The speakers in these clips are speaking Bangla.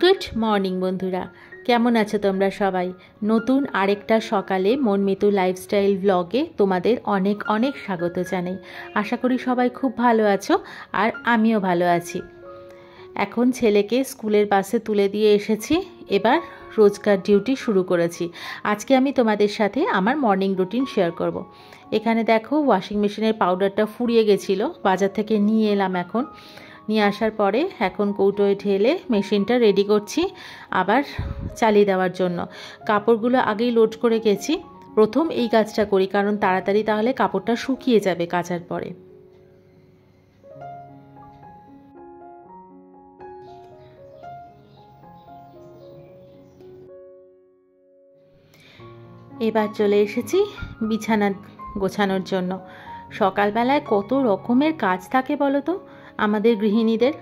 গুড মর্নিং বন্ধুরা, কেমন আছো তোমরা সবাই? নতুন আরেকটা সকালে মনমিতু লাইফস্টাইল ব্লগে তোমাদের অনেক অনেক স্বাগত জানাই। আশা করি সবাই খুব ভালো আছো, আর আমিও ভালো আছি। এখন ছেলেকে স্কুলের বাসে তুলে দিয়ে এসেছি, এবার রোজকার ডিউটি শুরু করেছি। আজকে আমি তোমাদের সাথে আমার মর্নিং রুটিন শেয়ার করব। এখানে দেখো, ওয়াশিং মেশিনের পাউডারটা ফুরিয়ে গেছিলো, বাজার থেকে নিয়ে এলাম। এখন নিয়ে আসার পরে এখন কৌটোয় ঢেলে মেশিনটা রেডি করছি আবার চালিয়ে দেওয়ার জন্য। কাপড়গুলো আগেই লোড করে গেছি। প্রথম এই কাজটা করি, কারণ তাড়াতাড়ি তাহলে কাপড়টা শুকিয়ে যাবে কাচার পরে। এবার চলে এসেছি বিছানা গোছানোর জন্য। সকালবেলায় কত রকমের কাজ থাকে বলো তো আমাদের গৃহিণীদের,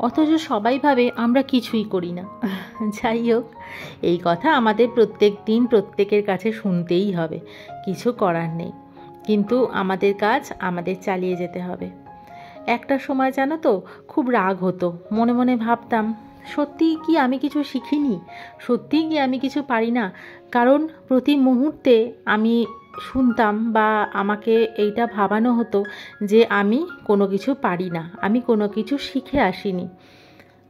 অথচ সবাই ভাবে আমরা কিছুই করি না। যাই হোক, এই কথা আমাদের প্রত্যেক দিন প্রত্যেকের কাছে শুনতেই হবে, কিছু করার নেই। কিন্তু আমাদের কাজ আমাদের চালিয়ে যেতে হবে। একটা সময় জানো তো, খুব রাগ হতো, মনে মনে ভাবতাম সত্যিই কি আমি কিছু শিখিনি, সত্যিই কি আমি কিছু পারি না। কারণ প্রতি মুহূর্তে আমি শুনতাম বা আমাকে এইটা ভাবানো হতো যে আমি কোনো কিছু পারি না, আমি কোনো কিছু শিখে আসিনি।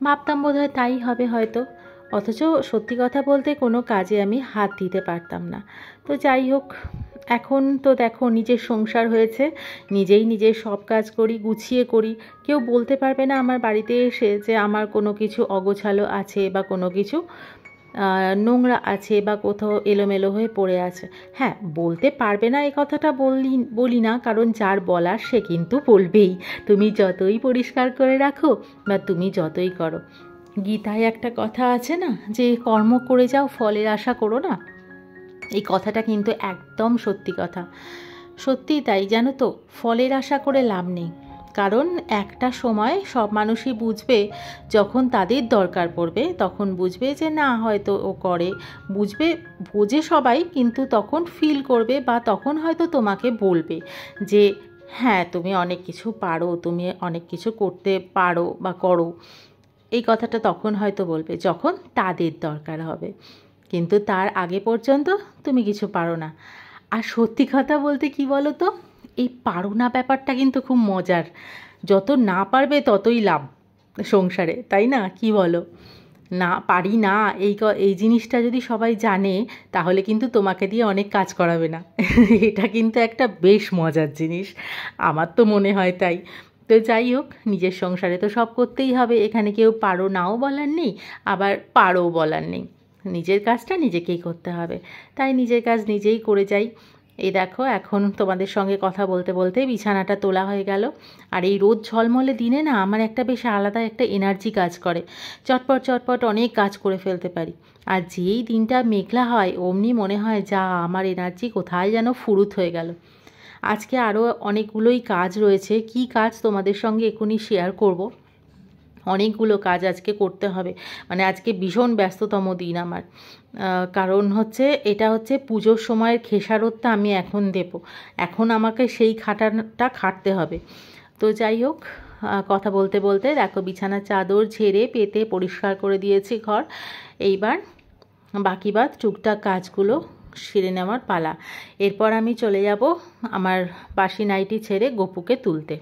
ভাবতাম বোধহয় তাই হবে হয়তো, অথচ সত্যি কথা বলতে কোনো কাজে আমি হাত দিতে পারতাম না। তো যাই হোক, এখন তো দেখো নিজের সংসার হয়েছে, নিজেই নিজের সব কাজ করি, গুছিয়ে করি। কেউ বলতে পারবে না আমার বাড়িতে এসে যে আমার কোনো কিছু অগোছালো আছে বা কোনো কিছু নোংরা আছে বা কোথাও এলোমেলো হয়ে পড়ে আছে। হ্যাঁ, বলতে পারবে না, এই কথাটা বলি না, কারণ যার বলার সে কিন্তু বলবেই, তুমি যতই পরিষ্কার করে রাখো বা তুমি যতই করো। গীতায় একটা কথা আছে না, যে কর্ম করে যাও, ফলের আশা করো না। এই কথাটা কিন্তু একদম সত্যি কথা। সত্যিই তাই, জানো তো, ফলের আশা করে লাভ নেই। কারণ একটা সময় সব মানুষই বুঝবে, যখন তাদের দরকার পড়বে তখন বুঝবে যে না, হয়তো ও করে, বোঝে সবাই, কিন্তু তখন ফিল করবে বা তখন হয়তো তোমাকে বলবে যে হ্যাঁ, তুমি অনেক কিছু পারো, তুমি অনেক কিছু করতে পারো বা করো। এই কথাটা তখন হয়তো বলবে যখন তাদের দরকার হবে, কিন্তু তার আগে পর্যন্ত তুমি কিছু পারো না। আর সত্যি কথা বলতে কি বলো তো, এই পারো না ব্যাপারটা কিন্তু খুব মজার। যত না পারবে ততই লাভ সংসারে, তাই না? কি বলো? না পারি না, এই জিনিসটা যদি সবাই জানে, তাহলে কিন্তু তোমাকে দিয়ে অনেক কাজ করাবে না। এটা কিন্তু একটা বেশ মজার জিনিস, আমার তো মনে হয় তাই। তো যাই হোক, নিজের সংসারে তো সব করতেই হবে, এখানে কেউ পারো নাও বলার নেই, আবার পারো বলার নেই। নিজের কাজটা নিজেকেই করতে হবে, তাই নিজের কাজ নিজেই করে যাই। এই দেখো, এখন তোমাদের সঙ্গে কথা বলতে বলতে বিছানাটা তোলা হয়ে গেল। আর এই রোদ ঝলমলে দিনে না, আমার একটা বেশ আলাদা একটা এনার্জি কাজ করে, চটপট চটপট অনেক কাজ করে ফেলতে পারি। আর যেই দিনটা মেঘলা হয়, অমনি মনে হয় যা, আমার এনার্জি কোথায় যেন ফুরুত হয়ে গেল। আজকে আরও অনেকগুলোই কাজ রয়েছে, কি কাজ তোমাদের সঙ্গে এখনই শেয়ার করব। অনেকগুলো কাজ আজকে করতে হবে, মানে আজকে ভীষণ ব্যস্ততম দিন আমার। কারণ এটা হচ্ছে পুজোর সময়ের খেসারতটা আমি এখন দেব, এখন আমাকে সেই খাটাটা খাটতে হবে। তো যাই হোক, কথা বলতে বলতে দেখো, বিছানার চাদর ঝেড়ে পেতে পরিষ্কার করে দিয়েছি ঘর। এইবার বাকি টুকটাক কাজগুলো সেরে নেওয়ার পালা। এরপর আমি চলে যাব আমার বাসি নাইটি ছেড়ে গপুকে তুলতে।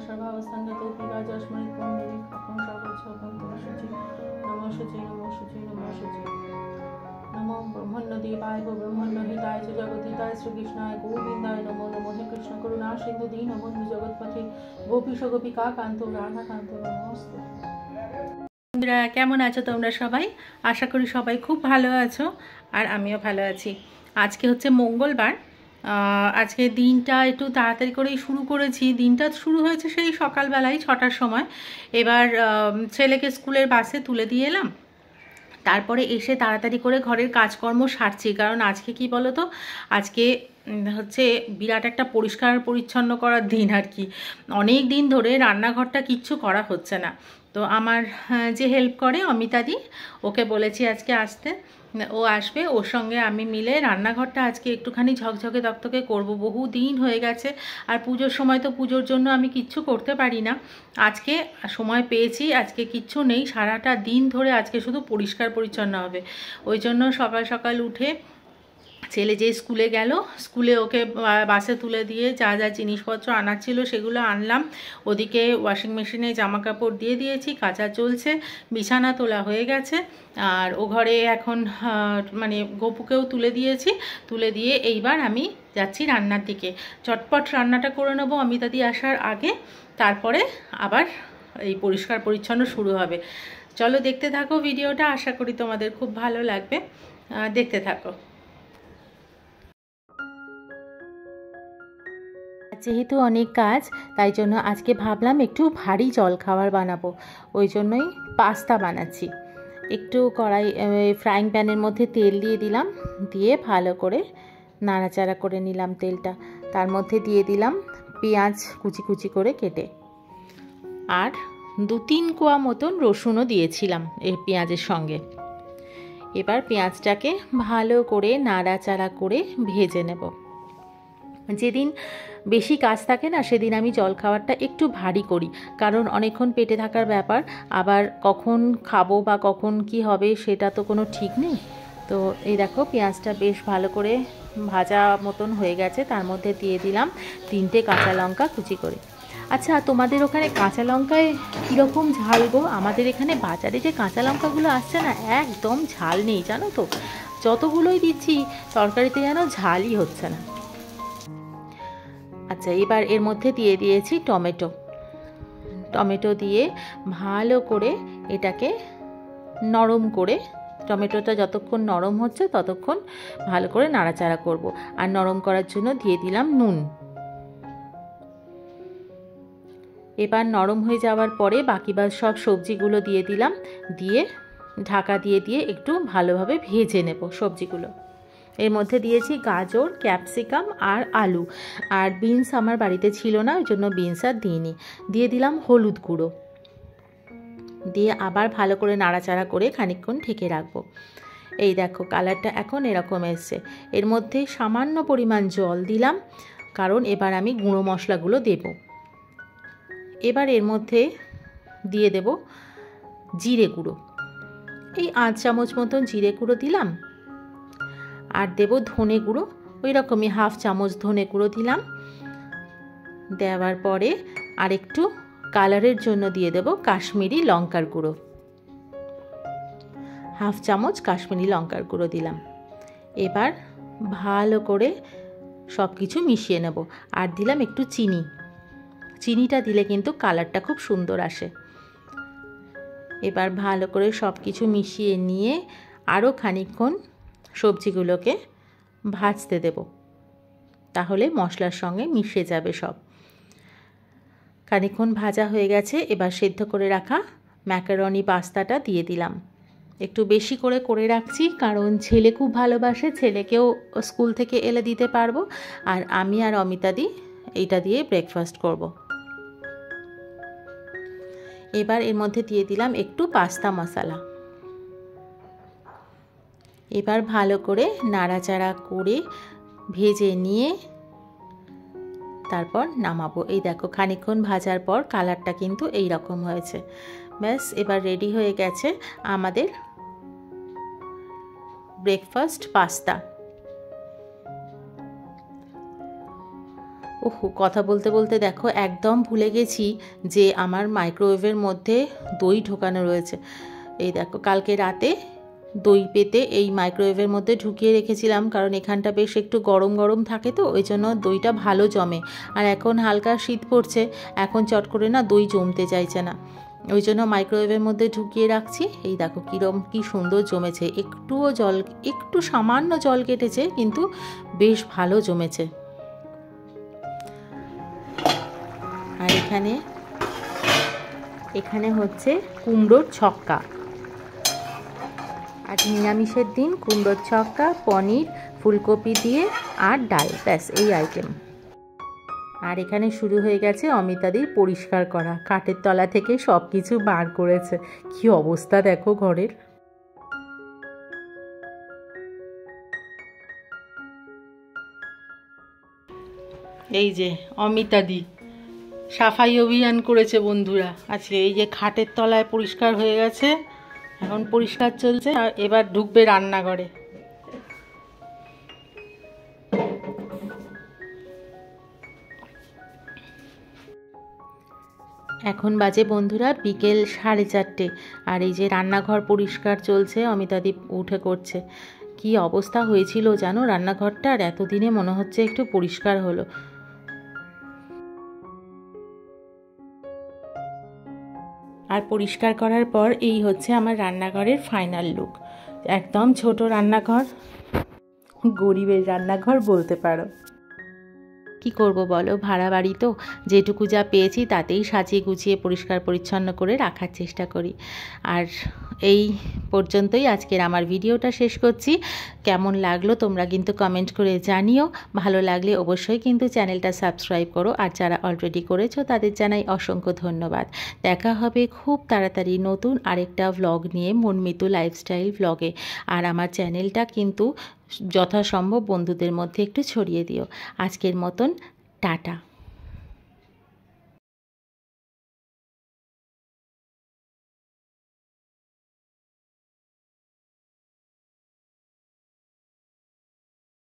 সর্বাবস্থানগত বিবাহ যস্মরি কোন নিরীক্ষণ সর্বোচ্চ নমঃ শুচি নমঃ শুচি নমঃ শুচি নমঃ শুচি। नमो ब्रह्मण्यदेवाय ब्रह्मण्यहिताय च जगद्धिताय श्रीकृष्णाय गोविन्दाय नमो नमो। हे कृष्ण करुणा सिन्धु दीनबन्धु जगत्पथे गोपीश गोपिका कान्त राधा कान्त नमस्ते। বন্ধুরা কেমন আছো তোমরা সবাই? আশা করি সবাই খুব ভালো আছো আর আমিও ভালো আছি। আজকে হচ্ছে মঙ্গলবার। আজকে দিনটা একটু তাড়াতাড়ি করেই শুরু করেছি। দিনটা শুরু হয়েছে সেই সকালবেলায় 6টার সময়। এবার ছেলেকে স্কুলের বাসে তুলে দিয়ে এলাম, তারপরে এসে তাড়াতাড়ি করে ঘরের কাজকর্ম সারছি। কারণ আজকে কি বলো তো, আজকে হচ্ছে বিরাট একটা পরিষ্কার পরিচ্ছন্ন করার দিন আর কি। অনেক দিন ধরে রান্নাঘরটা কিচ্ছু করা হচ্ছে না। তো আমার যে হেল্প করে অমিতাদি, ওকে বলেছি আজকে আসতে, ও আসবে। ওর সঙ্গে আমি মিলে রান্নাঘরটা আজকে একটুখানি ঝকঝকে তকতকে করব। বহু দিন হয়ে গেছে, আর পুজোর সময় তো পুজোর জন্য আমি কিচ্ছু করতে পারি না। আজকে সময় পেয়েছি, আজকে কিচ্ছু নেই, সারাটা দিন ধরে আজকে শুধু পরিষ্কার পরিচ্ছন্ন হবে। ওই জন্য সকাল সকাল উঠে ছেলে যে স্কুলে গেল, স্কুলে ওকে বাসে তুলে দিয়ে যা যা জিনিসপত্র আনার ছিল সেগুলো আনলাম। ওদিকে ওয়াশিং মেশিনে জামা কাপড় দিয়ে দিয়েছি, কাচা চলছে, বিছানা তোলা হয়ে গেছে। আর ও ঘরে এখন মানে গপুকেও তুলে দিয়েছি। তুলে দিয়ে এইবার আমি যাচ্ছি রান্নার দিকে। চটপট রান্নাটা করে নেবো অমিতাদি আসার আগে, তারপরে আবার এই পরিষ্কার পরিচ্ছন্ন শুরু হবে। চলো দেখতে থাকো ভিডিওটা, আশা করি তোমাদের খুব ভালো লাগবে, দেখতে থাকো। যেহেতু অনেক কাজ, তাই জন্য আজকে ভাবলাম একটু ভারী জল খাবার বানাবো। ওই জন্যই পাস্তা বানাচ্ছি। একটু কড়াই ফ্রাইং প্যানের মধ্যে তেল দিয়ে দিলাম, দিয়ে ভালো করে নাড়াচাড়া করে নিলাম তেলটা। তার মধ্যে দিয়ে দিলাম পেঁয়াজ কুচি কুচি করে কেটে, আর 2-3 কোয়া মতন রসুনও দিয়েছিলাম এই পেঁয়াজের সঙ্গে। এবার পেঁয়াজটাকে ভালো করে নাড়াচাড়া করে ভেজে নেব। যেদিন বেশি কাজ থাকে না, সেদিন আমি জলখাবারটা একটু ভারী করি, কারণ অনেকক্ষণ পেটে থাকার ব্যাপার। আবার কখন খাবো বা কখন কি হবে সেটা তো কোনো ঠিক নেই। তো এই দেখো পেঁয়াজটা বেশ ভালো করে ভাজা মতন হয়ে গেছে। তার মধ্যে দিয়ে দিলাম 3টে কাঁচা লঙ্কা কুচি করে। আচ্ছা, তোমাদের ওখানে কাঁচা লঙ্কায় কীরকম ঝাল গো? আমাদের এখানে বাজারে যে কাঁচা লঙ্কাগুলো আসছে না, একদম ঝাল নেই জানো তো। যতগুলোই দিচ্ছি তরকারিতে যেন ঝালই হচ্ছে না। আচ্ছা, এবার এর মধ্যে দিয়ে দিয়েছি টমেটো দিয়ে ভালো করে এটাকে নরম করে, টমেটোটা যতক্ষণ নরম হচ্ছে ততক্ষণ ভালো করে নাড়াচাড়া করব। আর নরম করার জন্য দিয়ে দিলাম নুন। এবার নরম হয়ে যাওয়ার পরে বাকি সব সবজিগুলো দিয়ে দিলাম, দিয়ে ঢাকা দিয়ে একটু ভালোভাবে ভেজে নেব সবজিগুলো। এর মধ্যে দিয়েছি গাজর, ক্যাপসিকাম আর আলু। আর বিনস আমার বাড়িতে ছিল না, ওই জন্য বিনস আর দিইনি। দিয়ে দিলাম হলুদ গুঁড়ো, দিয়ে আবার ভালো করে নাড়াচাড়া করে খানিকক্ষণ ঢেকে রাখবো। এই দেখো কালারটা এখন এরকম এসছে। এর মধ্যে সামান্য পরিমাণ জল দিলাম, কারণ এবার আমি গুঁড়ো মশলাগুলো দেব। এবার এর মধ্যে দিয়ে দেব জিরে গুঁড়ো, এই 8 চামচ মতন জিরে গুঁড়ো দিলাম। আর দেব ধনে গুঁড়ো, ওই রকমই 1/2 চামচ ধনে গুঁড়ো দিলাম। দেওয়ার পরে আরেকটু কালারের জন্য দিয়ে দেব কাশ্মীরি লঙ্কার গুঁড়ো, 1/2 চামচ কাশ্মীরি লঙ্কার গুঁড়ো দিলাম। এবার ভালো করে সব কিছু মিশিয়ে নেব। আর দিলাম একটু চিনিটা দিলে কিন্তু কালারটা খুব সুন্দর আসে। এবার ভালো করে সব কিছু মিশিয়ে নিয়ে আরও খানিকক্ষণ সবজিগুলোকে ভাজতে দেব, তাহলে মশলার সঙ্গে মিশে যাবে সব। খানিকক্ষণ ভাজা হয়ে গেছে। এবার সেদ্ধ করে রাখা ম্যাকারনি পাস্তাটা দিয়ে দিলাম। একটু বেশি করে রাখছি, কারণ ছেলে খুব ভালোবাসে, ছেলেকেও স্কুল থেকে এলে দিতে পারবো। আর আমি আর অমিতাদি এইটা দিয়ে ব্রেকফাস্ট করব। এবার এর মধ্যে দিয়ে দিলাম একটু পাস্তা মশলা। এবার ভালো করে নাড়াচাড়া করে ভেজে নিয়ে তারপর নামাবো। এই দেখো খানিকক্ষণ ভাজার পর কালারটা কিন্তু এই রকম হয়েছে। ব্যাস, এবার রেডি হয়ে গেছে আমাদের ব্রেকফাস্ট পাস্তা। ওহো, কথা বলতে বলতে দেখো একদম ভুলে গেছি যে আমার মাইক্রোওয়েভের মধ্যে দই ঢোকানো রয়েছে। এই দেখো কালকে রাতে দই পেতে এই মাইক্রোওয়েভের মধ্যে ঢুকিয়ে রেখেছিলাম, কারণ এখানটা বেশ একটু গরম গরম থাকে তো, ওই জন্য দইটা ভালো জমে। আর এখন হালকা শীত পড়ছে, এখন চট করে না দই জমতে চাইছে না, ওই জন্য মাইক্রোওয়েভের মধ্যে ঢুকিয়ে রাখছি। এই দেখো কি সুন্দর জমেছে, একটু সামান্য জল কেটেছে, কিন্তু বেশ ভালো জমেছে। আর এখানে হচ্ছে কুমড়োর ছক্কা। আর নিরামিষের দিন কুমড়োর ছক্কা, পনির, ফুলকপি দিয়ে আর ডাল, ব্যাস এই আইটেম। আর এখানে শুরু হয়ে গেছে অমিতাদির পরিষ্কার করা, কাঠের তলা থেকে সব কিছু বার করেছে। কি অবস্থা দেখো ঘরের। এই যে অমিতাদি সাফাই অভিযান করেছে বন্ধুরা আজকে। এই যে খাটের তলায় পরিষ্কার হয়ে গেছে, এখন পরিষ্কার চলছে, আর এবার ঢুকবে রান্নাঘরে। এখন বাজে বন্ধুরা বিকেল 4:30, আর এই যে রান্নাঘর পরিষ্কার চলছে, অমিতাদি উঠে করছে। কি অবস্থা হয়েছিল জানো রান্নাঘরটা, আর এতদিনে মনে হচ্ছে একটু পরিষ্কার হলো। আর পরিষ্কার করার পর এই হচ্ছে আমার রান্নাঘরের ফাইনাল লুক। একদম ছোট রান্নাঘর, গরিবের রান্নাঘর বলতে পারো। কি করব বলো, ভাড়া বাড়ি তো, যেটুকু যা পেয়েছি তাতেই সাজিয়ে গুছিয়ে পরিষ্কার পরিচ্ছন্ন করে রাখার চেষ্টা করি। আর এই পর্যন্তই আজকের আমার ভিডিওটা শেষ করছি। কেমন লাগলো তোমরা কিন্তু কমেন্ট করে জানিও, ভালো লাগলে অবশ্যই কিন্তু চ্যানেলটা সাবস্ক্রাইব করো, আর যারা অলরেডি করেছো তাদের জানাই অসংখ্য ধন্যবাদ। দেখা হবে খুব তাড়াতাড়ি নতুন আরেকটা ভ্লগ নিয়ে, মনমিতু লাইফস্টাইল ভ্লগে। আর আমার চ্যানেলটা কিন্তু যথাসম্ভব বন্ধুদের মধ্যে একটু ছড়িয়ে দিও। আজকের মতন টাটা।